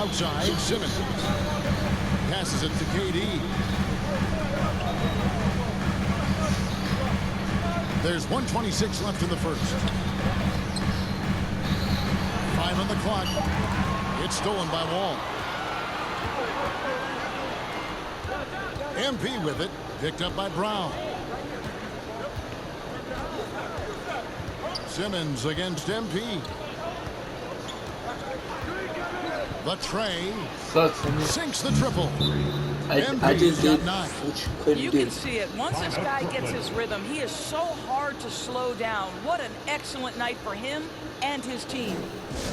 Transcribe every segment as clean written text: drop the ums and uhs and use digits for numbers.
Outside, Simmons. Passes it to KD. There's 1:26 left in the first. 5 on the clock. It's stolen by Wall. MP with it. Picked up by Brown. Simmons against MP. The tray. Sinks the triple. I just did what you couldn't You do. can see it. Once this guy gets his rhythm, he is so hard to slow down. What an excellent night for him and his team.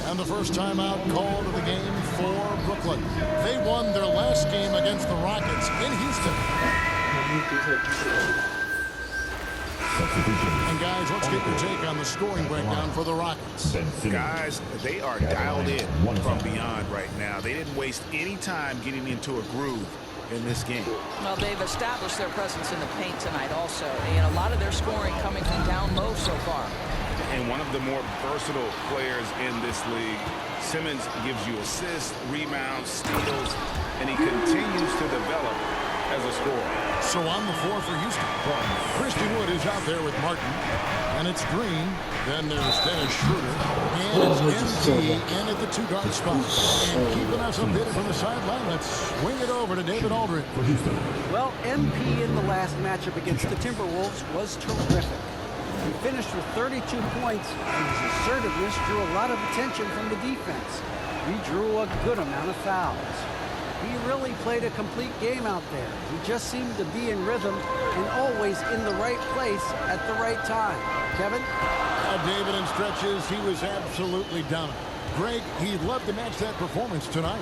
And the first timeout called of the game for Brooklyn. They won their last game against the Rockets in Houston. And guys, let's get your take on the scoring breakdown for the Rockets. Guys, they are dialed in from beyond right now. They didn't waste any time getting into a groove in this game. Well, they've established their presence in the paint tonight also. And a lot of their scoring coming from down low so far. And one of the more versatile players in this league. Simmons gives you assists, rebounds, steals, and he continues to develop as a scorer. So on the floor for Houston, Christian Wood is out there with Martin, and it's Green. Then there's Dennis Schroeder, and it's MD in at the two-guard spot. And keeping us updated from the sideline, let's swing it over to David Aldridge. Well, MP in the last matchup against the Timberwolves was terrific. He finished with 32 points, and his assertiveness drew a lot of attention from the defense. He drew a good amount of fouls. He really played a complete game out there. He just seemed to be in rhythm and always in the right place at the right time. Kevin? David, in stretches, he was absolutely dominant. Greg, he'd love to match that performance tonight.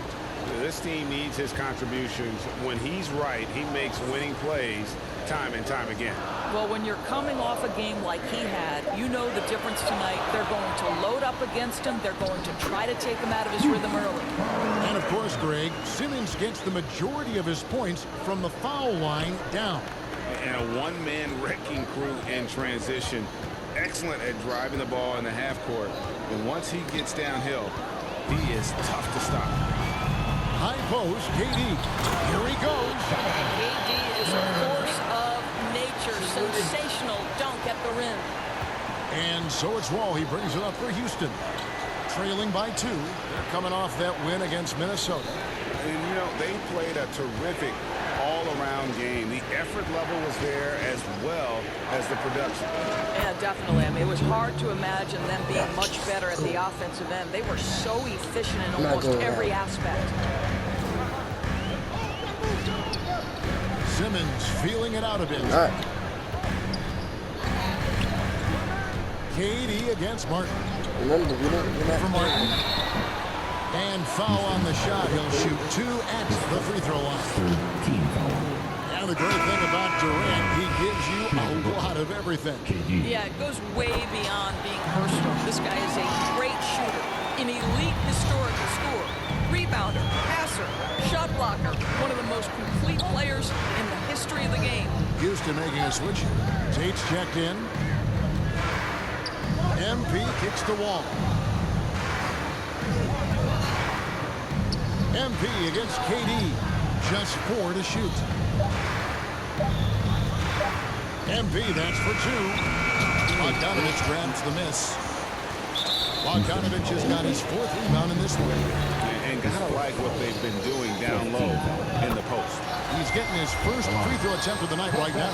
This team needs his contributions. When he's right, he makes winning plays time and time again. Well, when you're coming off a game like he had, you know the difference tonight. They're going to load up against him. They're going to try to take him out of his rhythm early. And, of course, Greg, Simmons gets the majority of his points from the foul line down. And a one-man wrecking crew in transition. Excellent at driving the ball in the half court. And once he gets downhill, he is tough to stop. High post, KD. Here he goes. KD is a force of nature. Sensational dunk at the rim. And so it's Wall. He brings it up for Houston. Trailing by 2. They're coming off that win against Minnesota. And, you know, they played a terrific all-around game. The effort level was there as well as the production. Yeah, definitely. I mean, it was hard to imagine them being much better at the offensive end. They were so efficient in almost every aspect. Simmons feeling it out a bit. All right. KD against Martin. Remember, we're not For Martin. And foul on the shot. He'll shoot 2 at the free throw line. And the great thing about Durant, he gives you a lot of everything. Yeah, it goes way beyond being versatile. This guy is a great shooter, an elite historical scorer, rebounder, passer, shot blocker, one of the most complete players in the history of the game. Houston making a switch. Tate's checked in. MP kicks the Wall. MP against KD. Just 4 to shoot. MP, that's for 2. Bogdanovich grabs the miss. Bogdanovich has got his 4th rebound in this one. And gotta like what they've been doing down low in the post. He's getting his first free throw attempt of the night right now.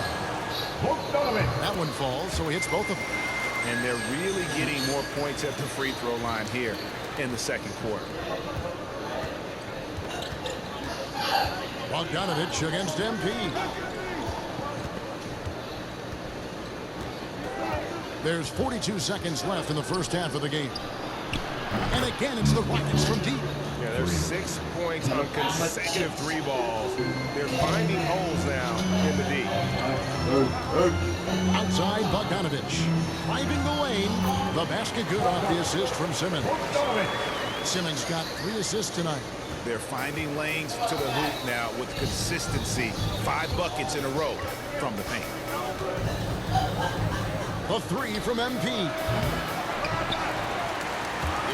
That one falls, so he hits both of them. And they're really getting more points at the free throw line here in the second quarter. Bogdanovich against MP. There's 42 seconds left in the first half of the game. And again, it's the Rockets from deep. Yeah, there's 6 points on consecutive 3 balls. They're finding holes now in the D. Outside, Bogdanovich. Driving the lane. The basket good off the assist from Simmons. Simmons got 3 assists tonight. They're finding lanes to the hoop now with consistency. 5 buckets in a row from the paint. The 3 from MP.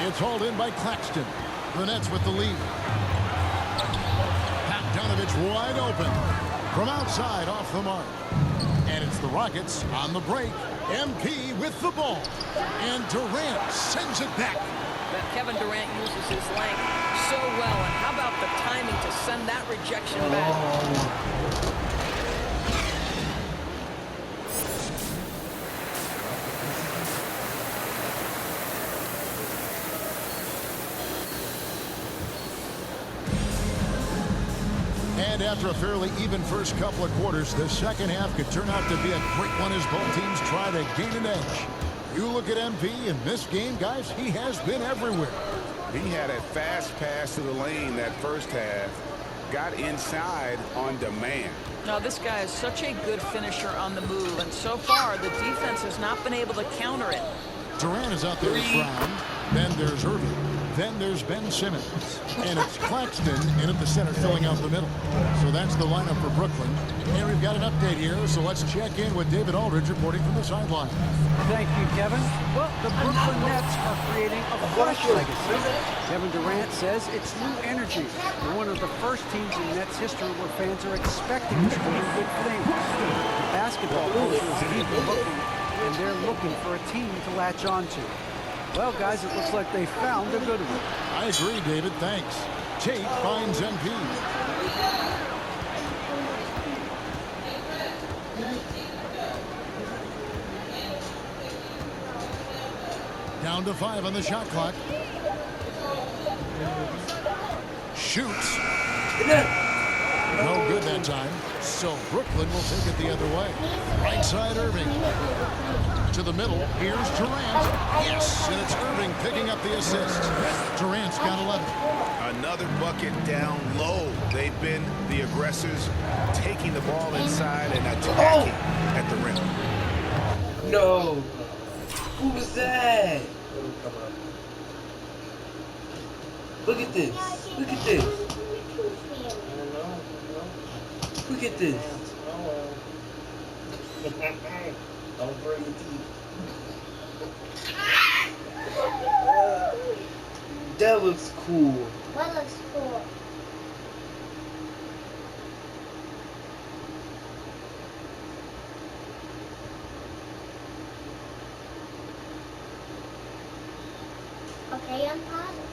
It's hauled in by Claxton. The Nets with the lead. Bogdanovich wide open. From outside, off the mark. And it's the Rockets on the break. MP with the ball. And Durant sends it back. But Kevin Durant uses his length so well. And how about the timing to send that rejection back? And after a fairly even first couple of quarters, the second half could turn out to be a great one as both teams try to gain an edge. You look at MP in this game, guys, he has been everywhere. He had a fast pass to the lane that first half. Got inside on demand. Now, this guy is such a good finisher on the move, and so far, the defense has not been able to counter it. Durant is out there with Brown. Then there's Irving. Then there's Ben Simmons. And it's Claxton in at the center filling out the middle. So that's the lineup for Brooklyn. And we've got an update here, so let's check in with David Aldridge reporting from the sideline. Thank you, Kevin. Well, the Brooklyn Nets are creating a fresh legacy. Kevin Durant says it's new energy. They're one of the first teams in Nets history where fans are expecting to do good things. The basketball culture is deeply looking, and they're looking for a team to latch onto. Well, guys, it looks like they found a good one. I agree, David. Thanks. Tate finds MP. Down to 5 on the shot clock. Shoots. No good that time. So Brooklyn will take it the other way. Right side, Irving. To the middle. Here's Durant. Yes, and it's Irving picking up the assist. Durant's got 11. Another bucket down low. They've been the aggressors, taking the ball inside and attacking at the rim. No. Who was that? Look at this. Look at this. Look at this. Don't bring the teeth. That looks cool. What looks cool? Okay, I'm positive.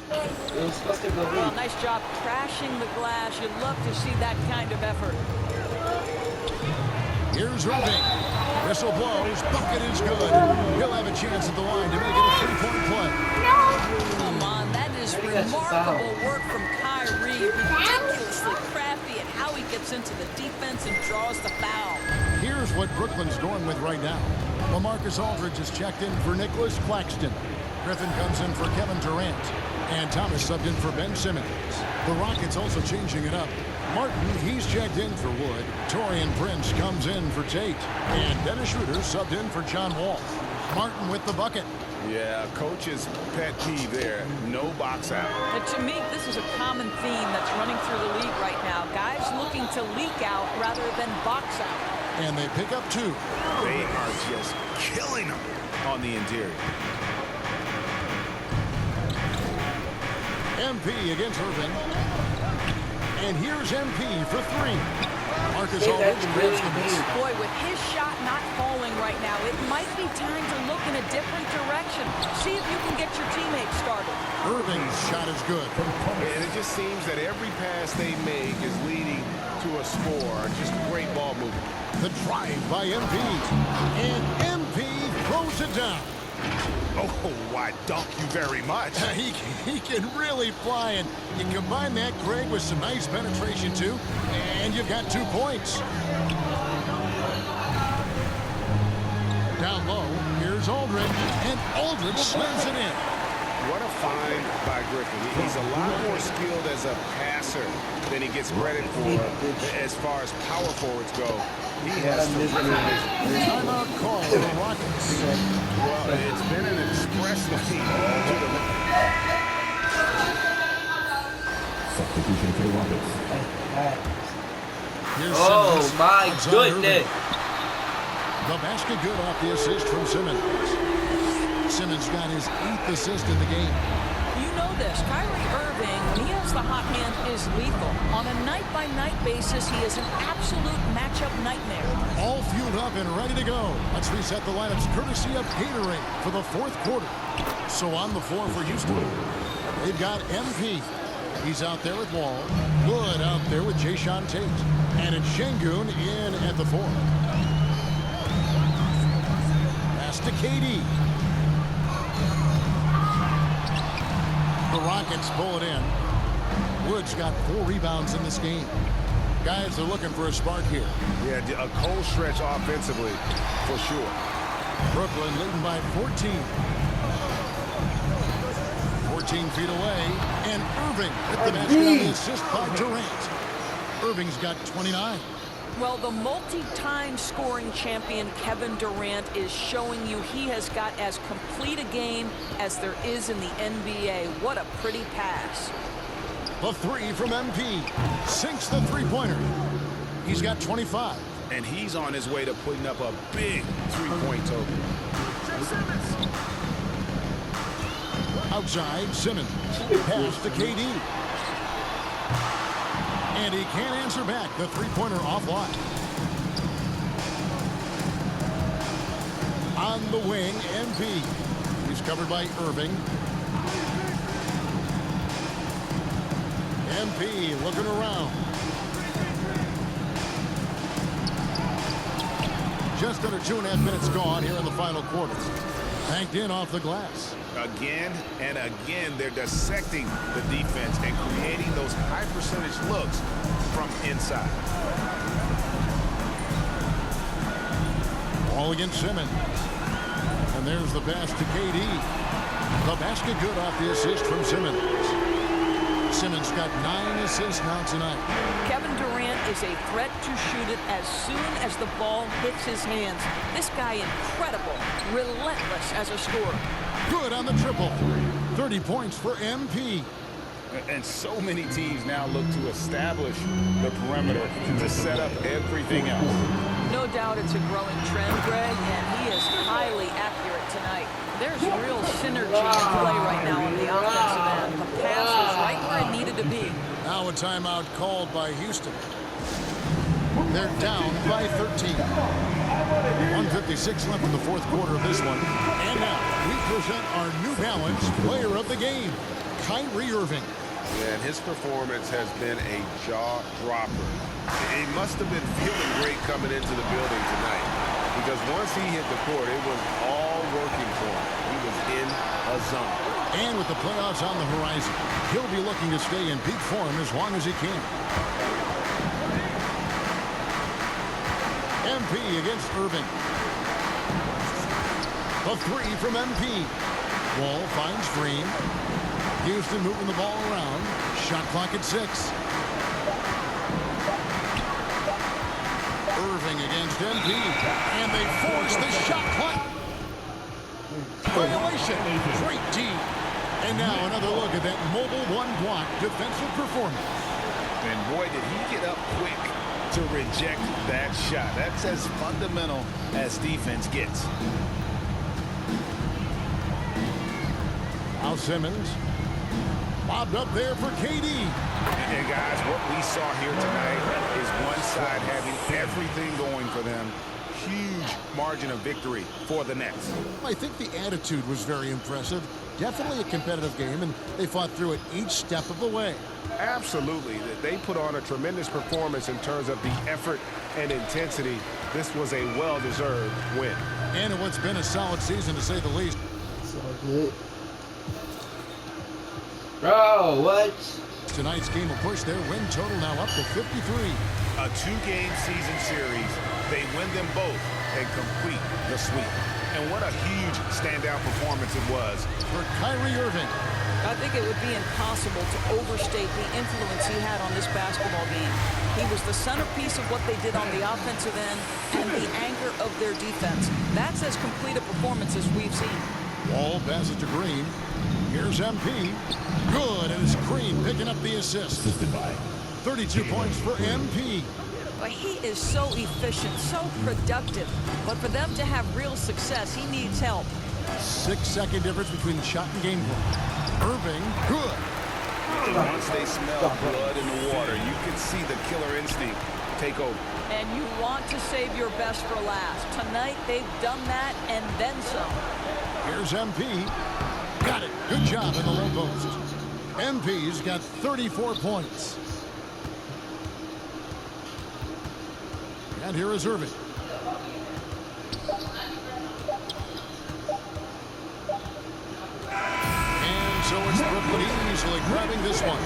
It was supposed to go Well, in. nice job crashing the glass. You'd love to see that kind of effort. Here's Irving. Whistle blows. Bucket is good. He'll have a chance at the line to make it a 3-point play. Come on, that is I think that's a foul. remarkable work from Kyrie. Ridiculously crafty at how he gets into the defense and draws the foul. Here's what Brooklyn's going with right now. LaMarcus Aldridge is checked in for Nicholas Claxton. Griffin comes in for Kevin Durant. And Thomas subbed in for Ben Simmons. The Rockets also changing it up. Martin, he's checked in for Wood. Taurean Prince comes in for Tate. And Dennis Schroeder subbed in for John Wall. Martin with the bucket. Yeah, coach's pet peeve there. No box out. And to me, this is a common theme that's running through the league right now. Guys looking to leak out rather than box out. And they pick up 2. They are just killing them on the interior. MP against Irving. And here's MP for 3. Marcus Aldridge grabs the miss. Boy, with his shot not falling right now, it might be time to look in a different direction. See if you can get your teammates started. Irving's shot is good. And it just seems that every pass they make is leading to a score. Just great ball movement. The drive by MP. And MP throws it down. Oh, why, thank you very much. He can really fly, and you combine that, Greg, with some nice penetration, too, and you've got 2 points. Down low, here's Aldridge, and Aldridge slams it in. What a find by Griffin. He's a lot more skilled as a passer than he gets credit for as far as power forwards go. He has terrific vision. Timeout call for the Rockets. Well, it's been an express lane to the Substitution for the Rockets. Here's Oh Simmons. my It's on goodness. Irving. The basket good off the assist from Simmons. Simmons got his 8th assist in the game. You know this. Kyrie Irving, when he has the hot hand, is lethal. On a night-by-night basis, he is an absolute matchup nightmare. All fueled up and ready to go. Let's reset the lineups courtesy of Gatorade for the 4th quarter. So on the floor for Houston, they've got MP. He's out there with Wall. Wood out there with Jayshawn Tate. And it's Şengün in at the 4. Pass to KD. The Rockets pull it in. Wood's got 4 rebounds in this game. Guys are looking for a spark here. Yeah, a cold stretch offensively, for sure. Brooklyn leading by 14. 14 feet away. And Irving with the basket on the assist by Durant. Irving's got 29. Well, the multi-time scoring champion Kevin Durant is showing you he has got as complete a game as there is in the NBA. What a pretty pass. The 3 from MP. Sinks the three-pointer. He's got 25. And he's on his way to putting up a big three-point total. Outside, Simmons. Pass to KD. And he can't answer back. The three-pointer offline. On the wing, MP. He's covered by Irving. MP looking around. Just under 2.5 minutes gone here in the final quarter. Banked in off the glass. Again and again, they're dissecting the defense and creating those high percentage looks from inside. All against Simmons. And there's the pass to KD. The basket good off the assist from Simmons. Simmons got 9 assists now tonight. Kevin Durant is a threat to shoot it as soon as the ball hits his hands. This guy incredible, relentless as a scorer. Good on the triple. 30 points for MP. And so many teams now look to establish the perimeter to set up everything else. No doubt it's a growing trend, Greg, and he is highly accurate tonight. There's real synergy in play right now on the offensive end. The pass was right where it needed to be. Now a timeout called by Houston. They're down by 13. 1:56 left in the 4th quarter of this one. And now we present our New Balance player of the game, Kyrie Irving. Yeah, and his performance has been a jaw-dropper. He must have been feeling great coming into the building tonight, because once he hit the court, it was all working for him. He was in a zone. And with the playoffs on the horizon, he'll be looking to stay in peak form as long as he can. MP against Irving. The 3 from MP. Wall finds Green. Houston moving the ball around. Shot clock at 6. Irving against MP. And they force the shot clock. Violation. Great D. And now another look at that mobile one-block defensive performance. And boy, did he get up quick to reject that shot. That's as fundamental as defense gets. Now Simmons. Bobbed up there for KD. And guys, what we saw here tonight is one side having everything going for them. Huge margin of victory for the Nets. I think the attitude was very impressive. Definitely a competitive game, and they fought through it each step of the way. Absolutely. They put on a tremendous performance in terms of the effort and intensity. This was a well-deserved win. And in what's been a solid season, to say the least. So good. Bro, what? Tonight's game will push their win total now up to 53. A 2-game season series. They win them both and complete the sweep. And what a huge standout performance it was For Kyrie Irving. I think it would be impossible to overstate the influence he had on this basketball game. He was the centerpiece of what they did on the offensive end and the anchor of their defense. That's as complete a performance as we've seen. Wall passes to Green. Here's MP. Good, and it's Green picking up the assist. Assisted by 32 points for MP. But he is so efficient, so productive. But for them to have real success, he needs help. 6-second difference between shot and game point. Irving, good. And once they smell blood in the water, you can see the killer instinct take over. And you want to save your best for last. Tonight, they've done that and then some. Here's MP. Got it. Good job in the low post. MP's got 34 points. And here is Irving. And so it's Brooklyn easily grabbing this one.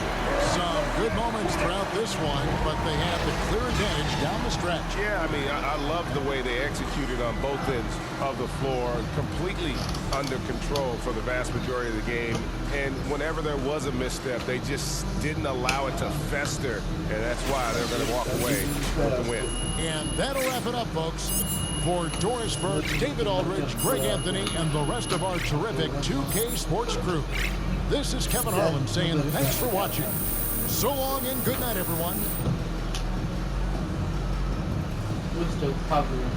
Some good moments throughout this one, but they have the clear advantage down the stretch. Yeah, I mean, I love the way they executed on both ends of the floor, completely under control for the vast majority of the game. And whenever there was a misstep, they just didn't allow it to fester, and that's why they're going to walk away with the win. And that'll wrap it up, folks. For Doris Burke, David Aldridge, Greg Anthony, and the rest of our terrific 2K Sports crew, this is Kevin Harlan saying thanks for watching. So long and good night, everyone. We're still covering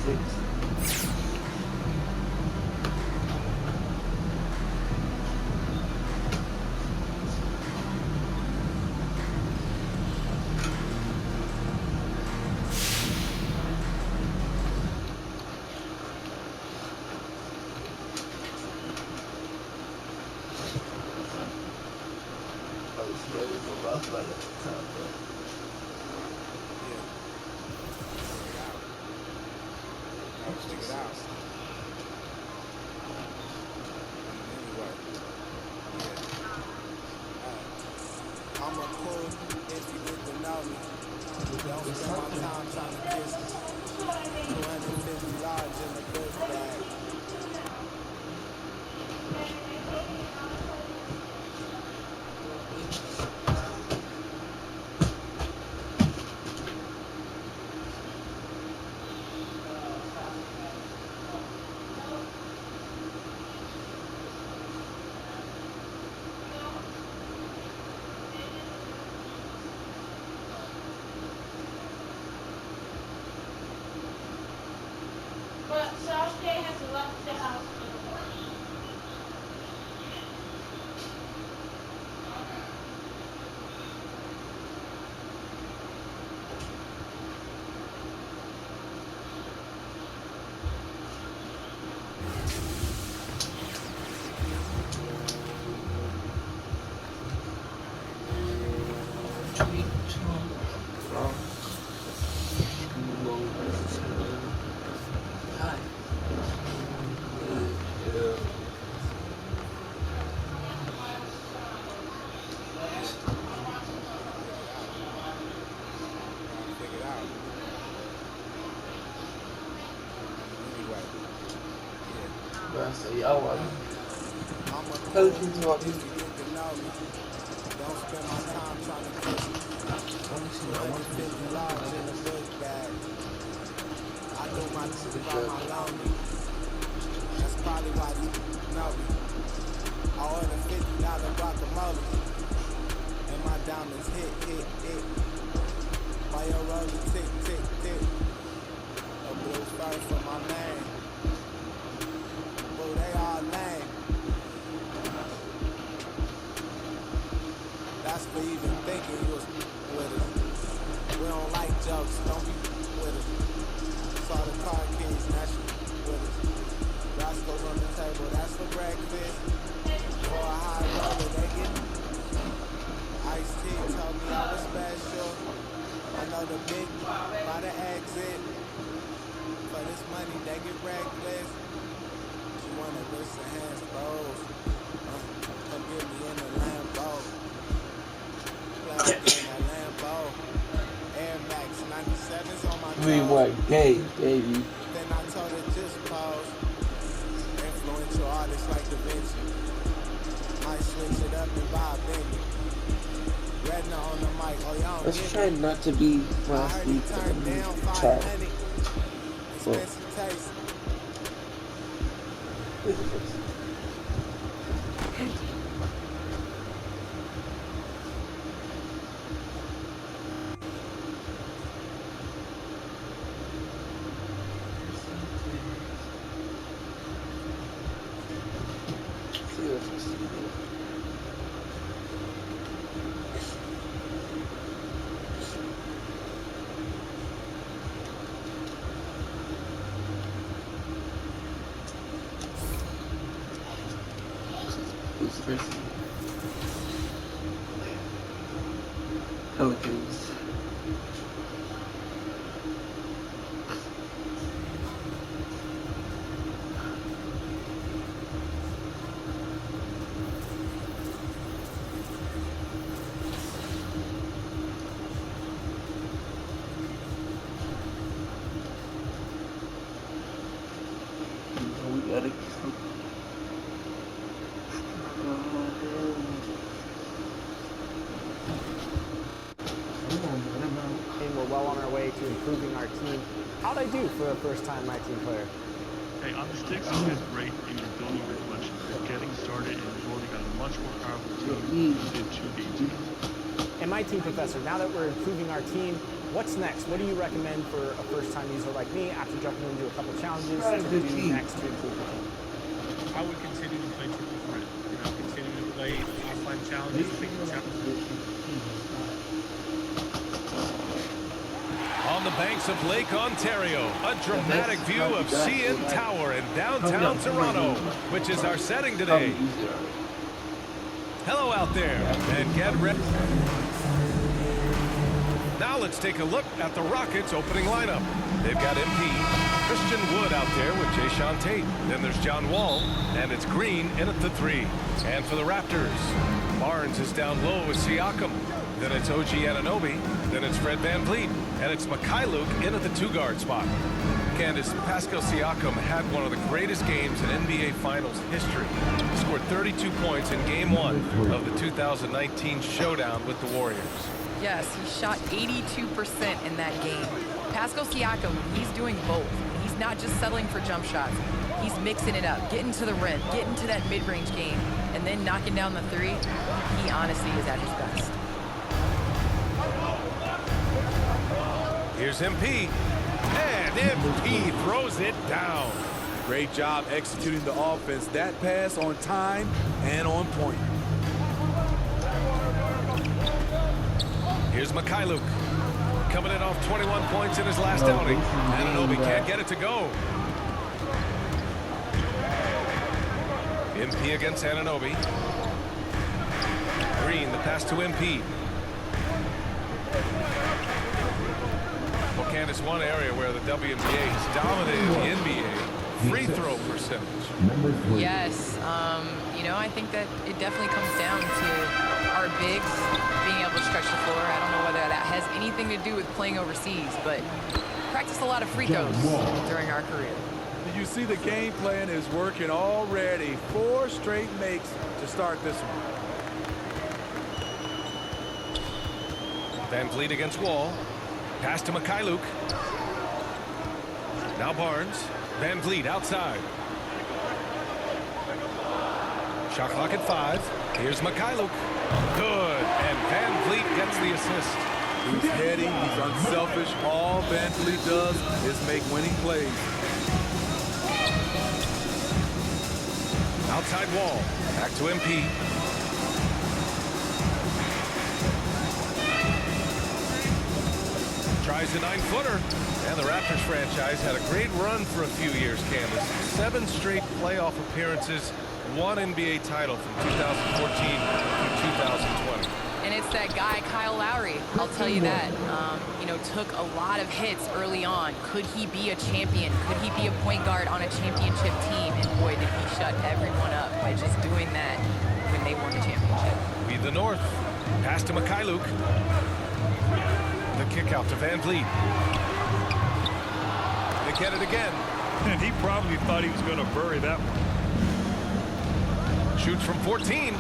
6. But Sasuke has left the house. So y'all want coaching to all these. That's probably why you know me. I ordered $50 guacamole, and my diamonds hit. While your roller tick. A blue star for my man. Boo, they all lame. That's for even thinking you was with us. We don't like jokes, don't be with us. Saw the car keys, now she with us. Roscoe's on the table, that's for breakfast. For a high roller, they get Ice-T told me I was special. I know the big by the exit. For this money, they get reckless. She wanna wish her hands closed. Come get me in the Lambo. Play in that Lambo. Air Max 97's on my We toes. were gay, baby. Then I told her just pose. Influential artists like Da Vinci. Might switch it up and buy a Bentley. Redna on the mic, oh y'all don't Let's get try me. not to be I last heard he week on turned the down chat. 500. Expensive taste. Who's first? Pelicans. We gotta And we're well on our way to improving our team. How'd I do for a first-time my team player? Hey, on the sticks, you did great in your building reflection. You're getting started, and you've already got a much more powerful team than 2 games ago. And my team professor, now that we're improving our team, what's next? What do you recommend for a first-time user like me after jumping into a couple challenges to do next to improve the team? I would continue to play triple threat. You know, continue to play offline challenges, pick the challenges. On the banks of Lake Ontario, a dramatic view of CN Tower in downtown Toronto, which is our setting today. Hello out there, and get ready. Now let's take a look at the Rockets' opening lineup. They've got MP, Christian Wood out there with Jayshawn Tate. Then there's John Wall, and it's Green in at the 3. And for the Raptors, Barnes is down low with Siakam. Then it's OG Anunoby. Then it's Fred VanVleet. And it's Mikhailuk in at the 2-guard spot. Candace, Pascal Siakam had one of the greatest games in NBA Finals history. He scored 32 points in Game 1 of the 2019 showdown with the Warriors. Yes, he shot 82% in that game. Pascal Siakam, he's doing both. He's not just settling for jump shots. He's mixing it up, getting to the rim, getting to that mid-range game, and then knocking down the 3. He honestly is at his best. Here's MP, and MP throws it down. Great job executing the offense. That pass on time and on point. Here's Mikhailuk, coming in off 21 points in his last outing. Anunoby can't get it to go. MP against Anunoby. Green, the pass to MP. Well, Candace, one area where the WNBA has dominated the NBA, free throw percentage. Yes, you know, I think that it definitely comes down to our bigs being able to stretch the floor. I don't know whether that has anything to do with playing overseas, but practice a lot of free throws during our career. You see the game plan is working already. 4 straight makes to start this one. VanVleet against Wall. Pass to Mikhailuk. Now Barnes. VanVleet outside. Shot clock at 5. Here's Mikhailuk. Good. And VanVleet gets the assist. He's heady. He's unselfish. All VanVleet does is make winning plays. Outside Wall. Back to MP. Tries a 9-footer. And the Raptors franchise had a great run for a few years, Candace. 7 straight playoff appearances, 1 NBA title from 2014 through 2020. And it's that guy, Kyle Lowry, I'll tell you that. You know, took a lot of hits early on. Could he be a champion? Could he be a point guard on a championship team? And boy, did he shut everyone up by just doing that when they won the championship. Lead the North. Pass to Mikhailuk. The kick out to VanVleet. They get it again. And he probably thought he was going to bury that one. Shoots from 14.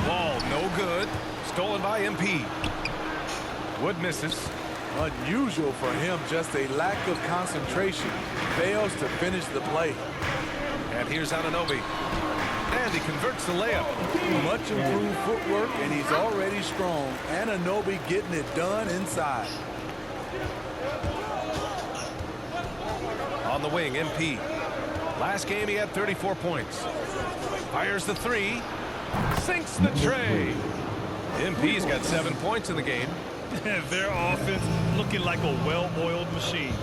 Wall, no good. Stolen by MP. Wood misses. Unusual for him, just a lack of concentration. Fails to finish the play. And here's Anunoby. And he converts the layup. Much improved footwork, and he's already strong. Anunoby getting it done inside. On the wing, MP. Last game, he had 34 points. Fires the three. Sinks the tray. MP's got 7 points in the game. Their offense looking like a well-oiled machine.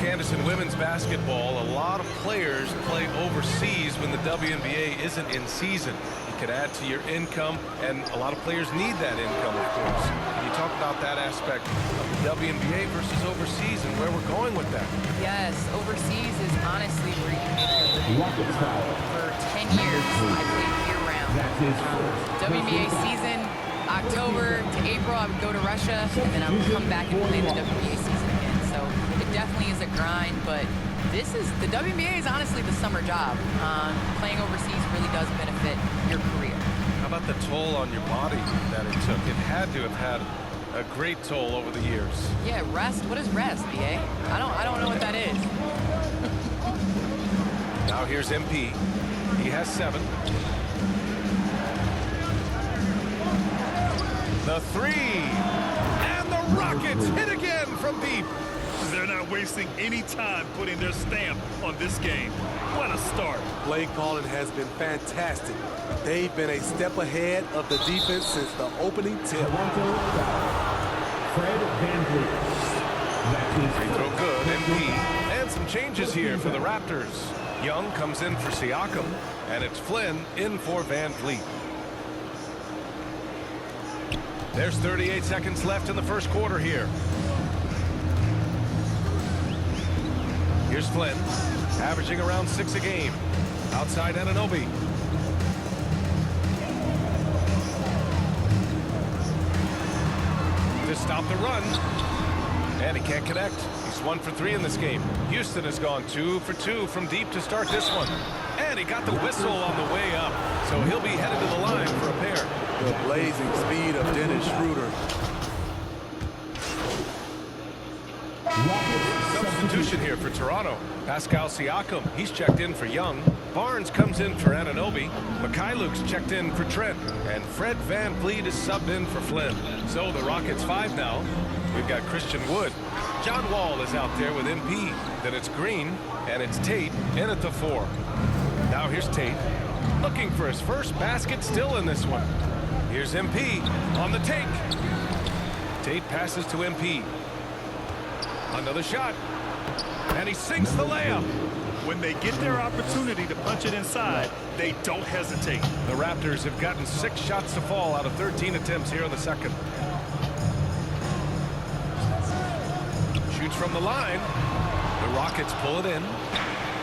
Candace, in women's basketball, a lot of players play overseas when the WNBA isn't in season. It could add to your income, and a lot of players need that income, of course. Can you talk about that aspect of the WNBA versus overseas and where we're going with that? Yes, overseas is honestly where you make your living. For 10 years, I played year-round. WNBA season, October to April, I would go to Russia, and then I would come back and play the WNBA season again. So it definitely is a grind, but the WNBA is honestly the summer job. Playing overseas really does benefit your career. How about the toll on your body that it took? It had to have had a great toll over the years. Yeah, rest. What is rest, BA? I don't know what that is. Now here's MP. He has 7. The three. And the Rockets hit again from deep. They're not wasting any time putting their stamp on this game. What a start. Play calling has been fantastic. They've been a step ahead of the defense since the opening tip. Fred VanVleet. Free throw good, MP. And some changes here for the Raptors. Young comes in for Siakam, and it's Flynn in for VanVleet. There's 38 seconds left in the first quarter here. Here's Flynn, averaging around 6 a game. Outside Anunoby. To stop the run. And he can't connect. He's 1 for 3 in this game. Houston has gone 2 for 2 from deep to start this one. And he got the whistle on the way up. So he'll be headed to the line for a pair. The blazing speed of Dennis Schroeder. Substitution here for Toronto. Pascal Siakam, he's checked in for Young. Barnes comes in for Anunoby. Mikhailuk's checked in for Trent. And Fred VanVleet is subbed in for Flynn. So the Rockets 5 now. We've got Christian Wood. John Wall is out there with MP. Then it's Green, and it's Tate in at the 4. Now here's Tate, looking for his first basket still in this one. Here's MP on the take. Tate passes to MP. Another shot. And he sinks the layup. When they get their opportunity to punch it inside, they don't hesitate. The Raptors have gotten 6 shots to fall out of 13 attempts here in the second. Shoots from the line. The Rockets pull it in.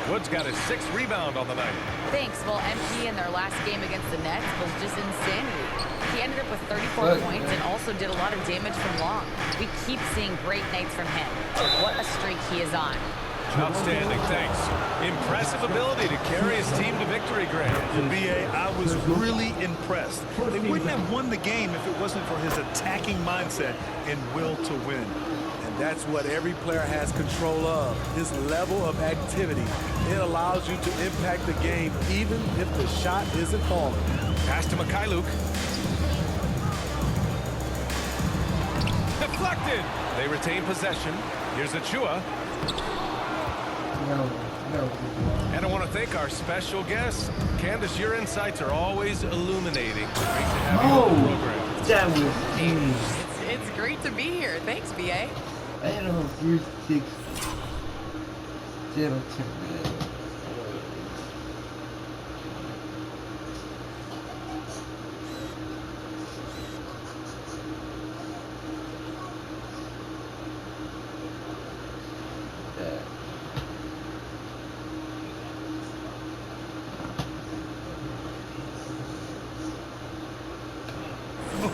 Wood's got his 6th rebound on the night. Thanks. Well, MP in their last game against the Nets was just insanity. He ended up with 34 points and also did a lot of damage from long. We keep seeing great nights from him. What a streak he is on. Outstanding, thanks. Impressive ability to carry his team to victory, Graham. BA, I was really impressed. They wouldn't have won the game if it wasn't for his attacking mindset and will to win. And that's what every player has control of, his level of activity. It allows you to impact the game even if the shot isn't falling. Pass to Mikhailuk. Deflected. They retain possession. Here's Achua. And I want to thank our special guest. Candace, your insights are always illuminating. Great to have you on the program. It's great to be here. Thanks, BA. I had a 3-6-0-10.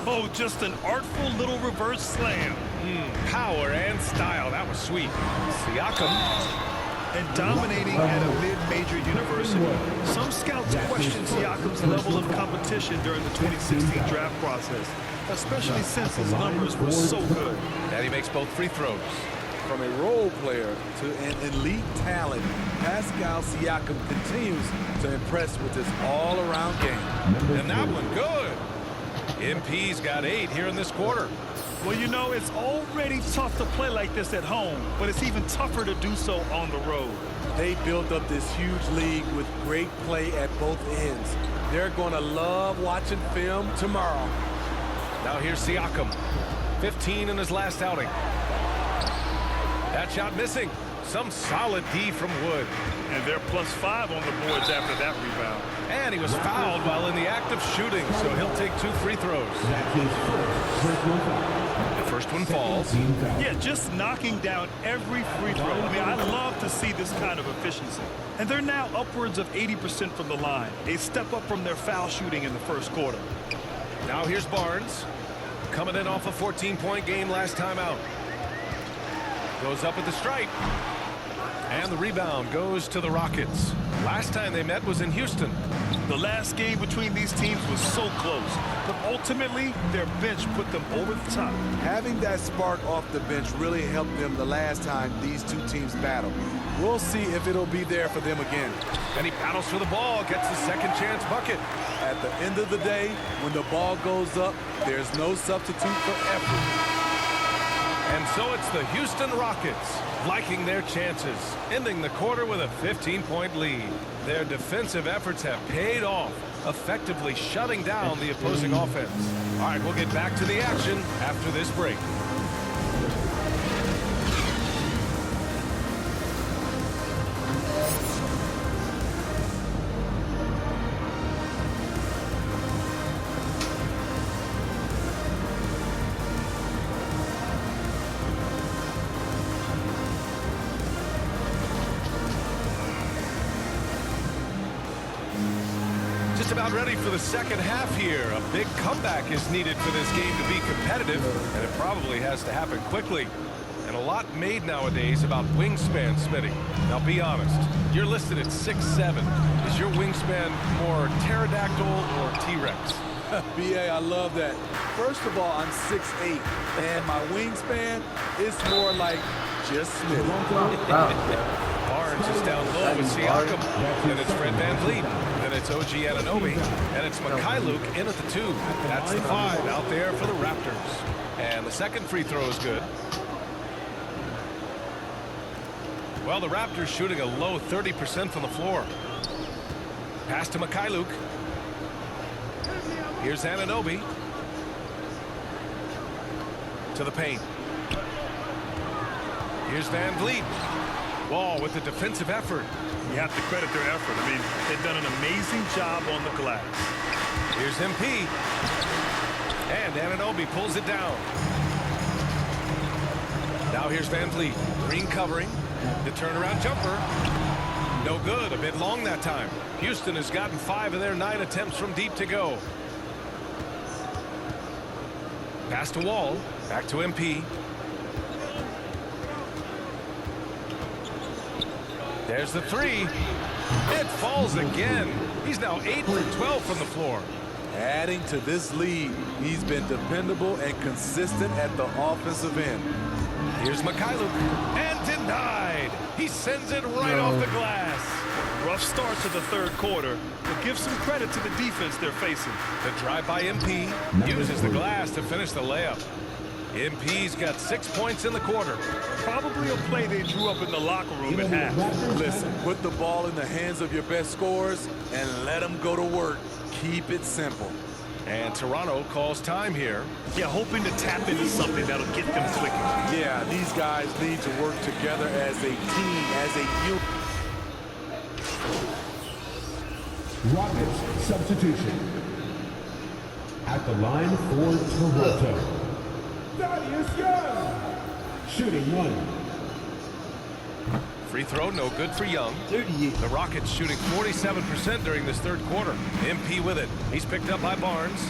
Oh, just an artful little reverse slam. Power and style. That was sweet. Siakam. And dominating at a mid-major university. Some scouts question Siakam's level of competition during the 2016 draft process, especially since his numbers were so good. And he makes both free throws. From a role player to an elite talent, Pascal Siakam continues to impress with his all-around game. And that one good. MP's got 8 here in this quarter. Well, you know, it's already tough to play like this at home, but it's even tougher to do so on the road. They built up this huge league with great play at both ends. They're going to love watching film tomorrow. Now here's Siakam. 15 in his last outing. That shot missing. Some solid D from Wood. And they're +5 on the boards after that rebound. And he was fouled while in the act of shooting, so he'll take 2 free throws. The first one falls. Yeah, just knocking down every free throw. I mean, I love to see this kind of efficiency. And they're now upwards of 80% from the line. A step up from their foul shooting in the first quarter. Now here's Barnes. Coming in off a 14-point game last time out. Goes up at the stripe. And the rebound goes to the Rockets. Last time they met was in Houston. The last game between these teams was so close, but ultimately their bench put them over the top. Having that spark off the bench really helped them the last time these two teams battled. We'll see if it'll be there for them again. And he battles for the ball, gets the second chance bucket. At the end of the day, when the ball goes up, there's no substitute for effort. And so it's the Houston Rockets liking their chances, ending the quarter with a 15-point lead. Their defensive efforts have paid off, effectively shutting down the opposing offense. All right, we'll get back to the action after this break. About ready for the second half here. A big comeback is needed for this game to be competitive, and it probably has to happen quickly. And a lot made nowadays about wingspan, Smitty. Now be honest, you're listed at 6'7". Is your wingspan more pterodactyl or T-Rex? BA, I love that. First of all, I'm 6'8", and my wingspan is more like just Smitty. Barnes is down low with Siakam. Then it's Fred VanVleet. Then it's OG Anunoby. And it's Mikhailuk in at the 2. That's the 5 out there for the Raptors. And the second free throw is good. Well, the Raptors shooting a low 30% from the floor. Pass to Mikhailuk. Here's Anunoby. To the paint. Here's VanVleet. Wall with the defensive effort. You have to credit their effort. I mean, they've done an amazing job on the glass. Here's MP. And Anunoby pulls it down. Now here's VanVleet. Green covering. The turnaround jumper. No good. A bit long that time. Houston has gotten 5 of their 9 attempts from deep to go. Pass to Wall. Back to MP. There's the 3. It falls again. He's now 8 for 12 from the floor. Adding to this lead, he's been dependable and consistent at the offensive end. Here's Mikhailuk. And denied. He sends it right off the glass. Rough start to the third quarter, but give some credit to the defense they're facing. The drive by MP uses the glass to finish the layup. MP's got 6 points in the quarter. Probably a play they drew up in the locker room at half. Listen, put the ball in the hands of your best scorers and let them go to work. Keep it simple. And Toronto calls time here. Yeah, hoping to tap into something that'll get them clicking. Yeah, these guys need to work together as a team, as a unit. Rockets substitution. At the line for Toronto. Thaddeus Young. Shooting 1. Free throw, no good for Young. The Rockets shooting 47% during this third quarter. MP with it. He's picked up by Barnes.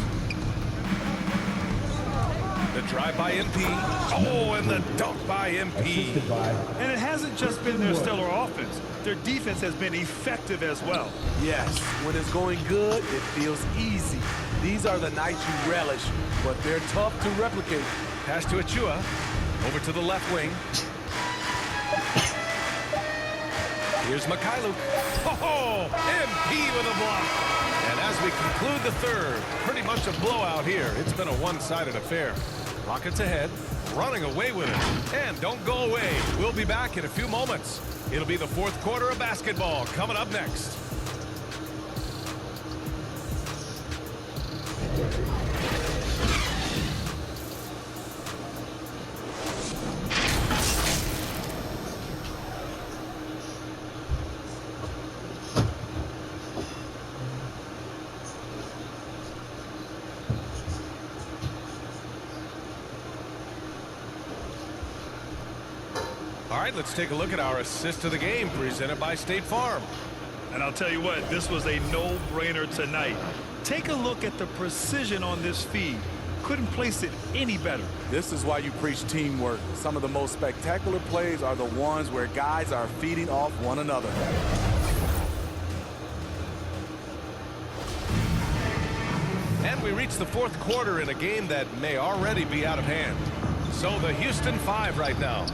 The drive by MP. Oh, and the dunk by MP. And it hasn't just been their stellar offense. Their defense has been effective as well. Yes, when it's going good, it feels easy. These are the nights you relish, but they're tough to replicate. Pass to Achua. Over to the left wing. Here's Mikhailuk. Oh, MP with a block. And as we conclude the third, pretty much a blowout here. It's been a one-sided affair. Rockets ahead. running away with it. And don't go away. We'll be back in a few moments. It'll be the fourth quarter of basketball coming up next. All right, let's take a look at our assist of the game presented by State Farm. And I'll tell you what, this was a no-brainer tonight. Take a look at the precision on this feed. Couldn't place it any better. This is why you preach teamwork. Some of the most spectacular plays are the ones where guys are feeding off one another. And we reach the fourth quarter in a game that may already be out of hand. So the Houston 5 right now.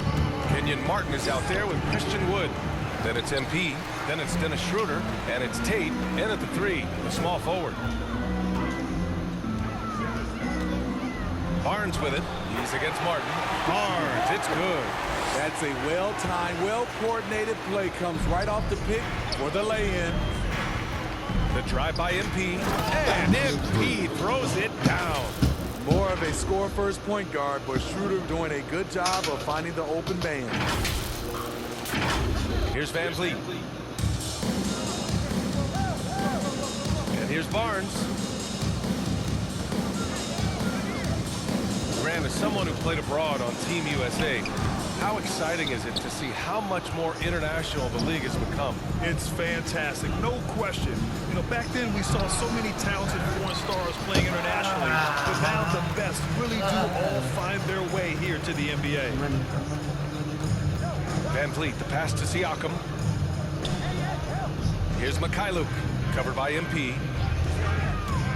Kenyon Martin is out there with Christian Wood. Then it's MP, then it's Dennis Schroeder, and it's Tate in at the 3, the small forward. Barnes with it. He's against Martin. Barnes, it's good. That's a well-timed, well-coordinated play. Comes right off the pick for the lay-in. The drive by MP, and MP throws it down. More of a score-first point guard, but Schroeder doing a good job of finding the open man. Here's Van Vliet. And here's Barnes. Grant, as someone who played abroad on Team USA, how exciting is it to see how much more international the league has become? It's fantastic, no question. You know, back then we saw so many talented foreign stars playing internationally, but now the best really do all find their way here to the NBA. Van Vliet, the pass to Siakam. Here's Mikhailuk, covered by MP.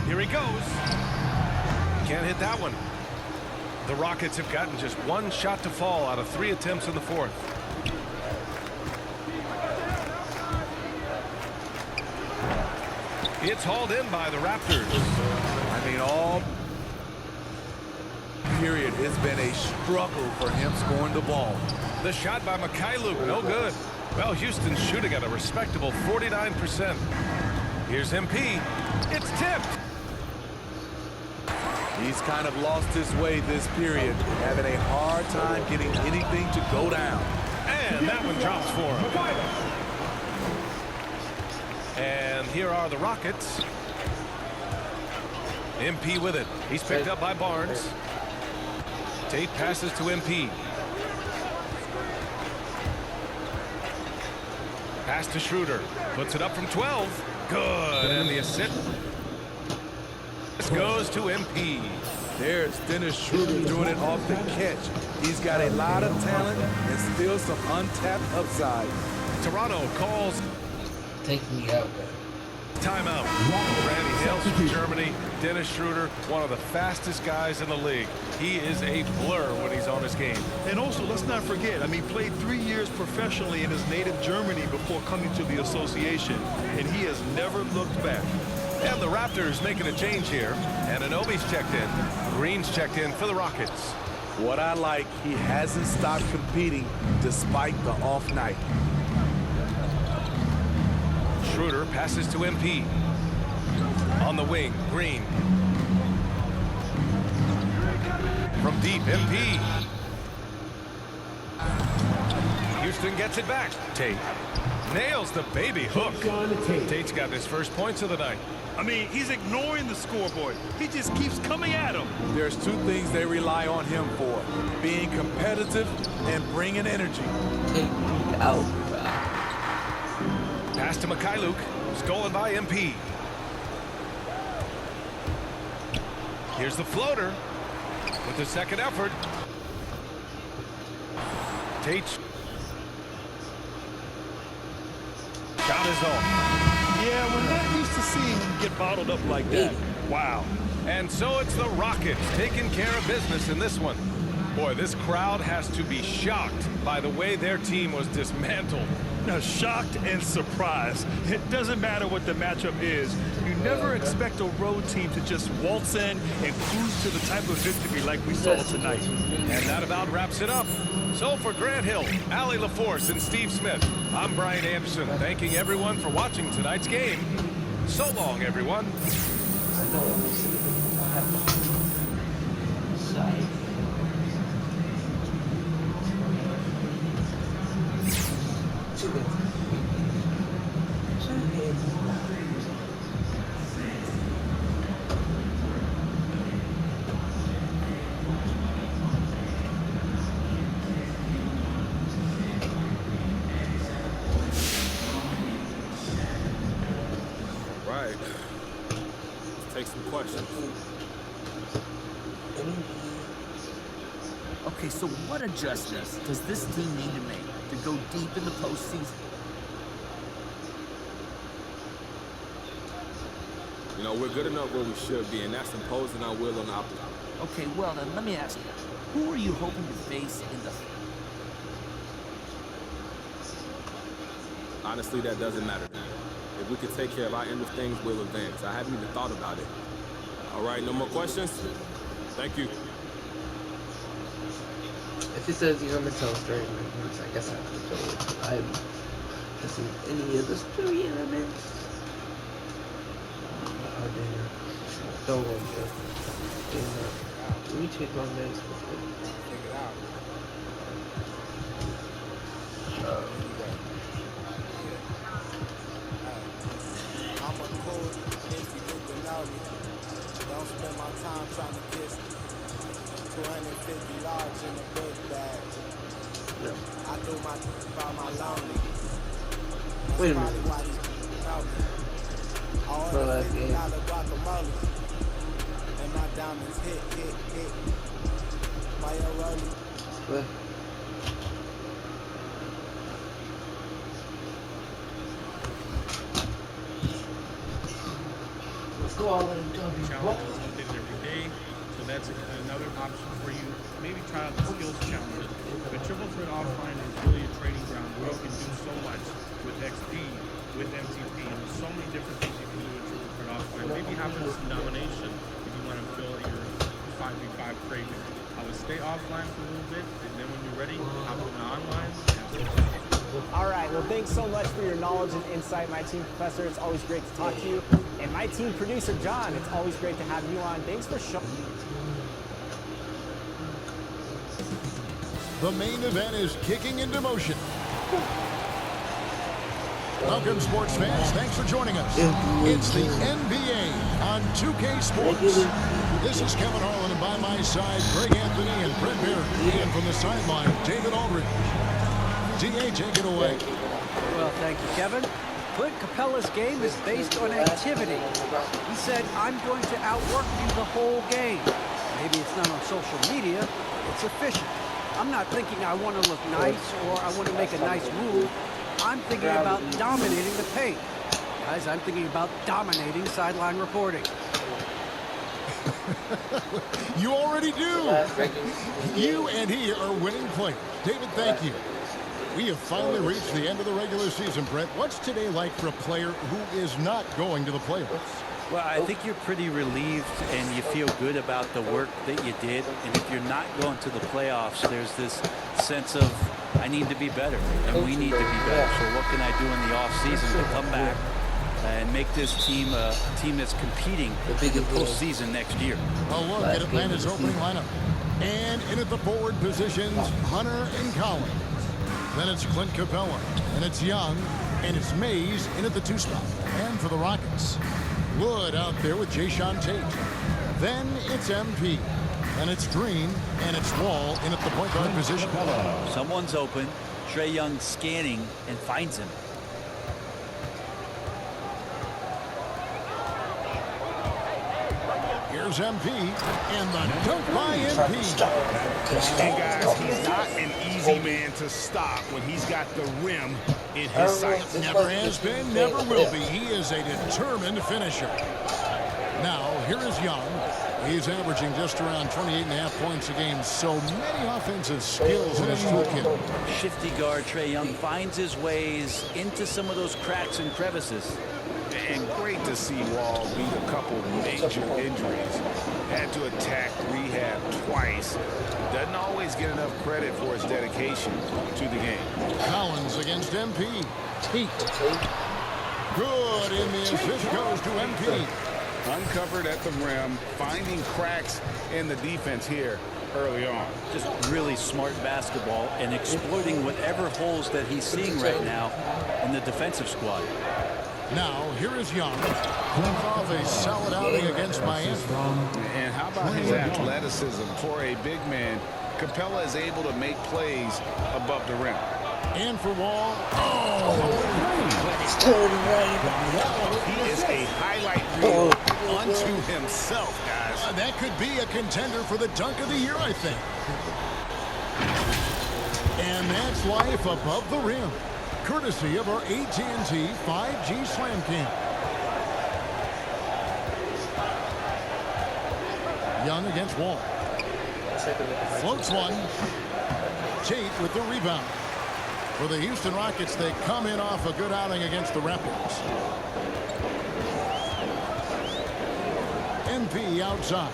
Here he goes. Can't hit that one. The Rockets have gotten just one shot to fall out of 3 attempts in the fourth. It's hauled in by the Raptors. I mean, all period, it's been a struggle for him scoring the ball. The shot by Mikhailuk, no good. Well, Houston's shooting at a respectable 49%. Here's MP. It's tipped. He's kind of lost his way this period, having a hard time getting anything to go down. And that one drops for him. And here are the Rockets. MP with it. He's picked up by Barnes. Tate passes to MP. Pass to Schroeder. Puts it up from 12. Good. And the assist. This goes to MP. There's Dennis Schroeder doing it off the catch. He's got a lot of talent and still some untapped upside. Toronto calls. Take me out there. Timeout. Randy Hales from Germany. Dennis Schroeder, one of the fastest guys in the league. He is a blur when he's on his game. And also, let's not forget, I mean, he played 3 years professionally in his native Germany before coming to the association, and he has never looked back. And the Raptors making a change here. Anunoby's checked in. Green's checked in for the Rockets. What I like, he hasn't stopped competing despite the off night. Schroeder passes to MP. On the wing, Green. From deep, MP. Houston gets it back. Tate nails the baby hook. Tate's got his first points of the night. I mean, he's ignoring the scoreboard. He just keeps coming at him. There's 2 things they rely on him for: being competitive and bringing energy. Take me out. Pass to Mikhailuk. Stolen by MP. Here's the floater with the second effort. Tate. Shot is off. Yeah, we're not used to seeing him get bottled up like that. Wow. And so it's the Rockets taking care of business in this one. Boy, this crowd has to be shocked by the way their team was dismantled. Now, shocked and surprised. It doesn't matter what the matchup is. You never expect a road team to just waltz in and cruise to the type of victory like we saw tonight. And that about wraps it up. So for Grant Hill, Allie LaForce, and Steve Smith, I'm Brian Anderson, thanking everyone for watching tonight's game. So long, everyone. Right. Let's take some questions. Okay, so what adjustments does this team need to make to go deep in the postseason? You know, we're good enough where we should be, and that's imposing our will on the opponent. Okay, well then let me ask you, who are you hoping to face in the... Honestly, that doesn't matter to me. If we can take care of our end of things, we'll advance. I haven't even thought about it. All right, no more questions? Thank you. If he says you're gonna tell straight, I guess I have to go with I haven't seen any of the story elements. Oh damn. Don't go there. Let me check my meds real quick. I'm a cool if you get to know me. Don't spend my time trying to kiss me. 250 large in a big bag. No. I do my by my lonely. Wait a That's minute. probably why these know me. All Bro, the that's $50 game. guacamole. And my diamonds hit. My rolling. What? Let's go all in W. Challenges within every day, so that's another option for you. Maybe try out the skills challenge. The Triple Threat Offline is really a training ground where you can do so much with XP, with MTP, and there's so many different things you can do with Triple Threat Offline. Maybe have some domination if you want to fill your 5v5 craving. I would stay offline for a little bit, and then when you're ready, hop on online. All right, well, thanks so much for your knowledge and insight, my team professor. It's always great to talk to you. And my team producer, John, it's always great to have you on. Thanks for showing. The main event is kicking into motion. Welcome, sports fans. Thanks for joining us. It's the NBA on 2K Sports. This is Kevin Harlan, and by my side, Greg Anthony and Brett Barry. And from the sideline, David Aldridge. D.A., take it away. Well, thank you, Kevin. Clint Capella's game is based on activity. He said, I'm going to outwork you the whole game. Maybe it's not on social media, it's efficient. I'm not thinking I want to look nice or I want to make a nice move. I'm thinking about dominating the paint. Guys, I'm thinking about dominating sideline reporting. You already do. You and he are winning players. David, thank you. We have finally reached the end of the regular season, Brett. What's today like for a player who is not going to the playoffs? Well, I think you're pretty relieved and you feel good about the work that you did. And if you're not going to the playoffs, there's this sense of, I need to be better and we need to be better. So what can I do in the offseason to come back and make this team a team that's competing for the postseason next year? A look at Atlanta's opening lineup. And in at the forward positions, Hunter and Collins. Then it's Clint Capella, and it's Young, and it's Mays in at the 2 spot. And for the Rockets, Wood out there with Jayshawn Tate. Then it's MP, and it's Green, and it's Wall in at the point guard position. Someone's open. Trae Young scanning and finds him. Here's MP, and the dunk by MP. And guys, he's not an easy man to stop when he's got the rim in his sights. Never has been, never will be. He is a determined finisher. Now here is Young. He's averaging just around 28.5 points a game. So many offensive skills in his toolkit. Shifty guard Trae Young finds his ways into some of those cracks and crevices. And great to see Wall beat a couple major injuries. Had to attack rehab twice. Doesn't always get enough credit for his dedication to the game. Collins against MP. Heat. Good, and the assist goes to MP. Uncovered at the rim, finding cracks in the defense here early on. Just really smart basketball and exploiting whatever holes that he's seeing right now in the defensive squad. Now, here is Young. Comes off a solid outing against Miami. And how about his athleticism? For a big man, Capella is able to make plays above the rim. And for Wall. He is a highlight reel unto himself, guys. That could be a contender for the dunk of the year, I think. And that's life above the rim, courtesy of our AT&T 5G Slam Cam. Young against Wall. Floats one. Tate with the rebound. For the Houston Rockets, they come in off a good outing against the Raptors. MP outside.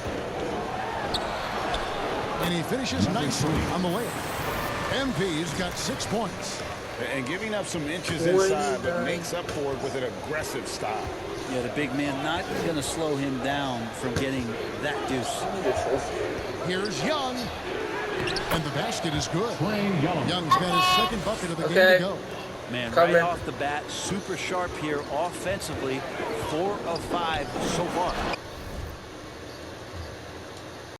And he finishes nicely on the layup. MP's got 6 points. And giving up some inches inside, but makes up for it with an aggressive style. Yeah, the big man not going to slow him down from getting that deuce. Here's Young. And the basket is good. Young's got his second bucket of the game to go. Man, right off the bat, super sharp here offensively. 4 of 5 so far.